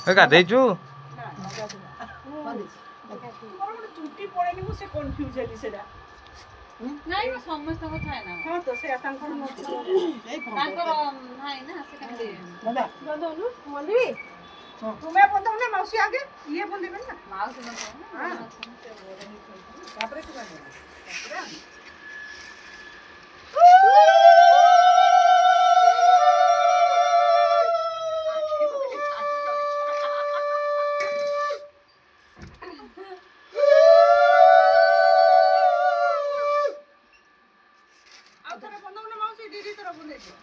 ଗାଧେଇଛୁ? ଚୁଟି ପଡେନି ମୁଁ ସେ କନଫ୍ୟୁଜ ହେଲି ସେଟା। ନାଇଁ ସମସ୍ତଙ୍କ ଥାଏ ନା। ହଁ ତ ସେ ତାଙ୍କର ତାଙ୍କର ନାହିଁ ନା ସେ କେମିତି ବନ୍ଧଉନୁ ବନ୍ଧିବି ତୁମେ ବନ୍ଧଉ ନା ମାଉସୀ ଆଗେ ଇଏ ବନ୍ଧିବେ ନା ମାଉସୀ ନ ତାପରେ ତୁ ଆଉ ଥରେ ବନ୍ଧଉ ନା ମାଉସୀ ଦିଦି ତୋର ବନ୍ଧେଇଛ।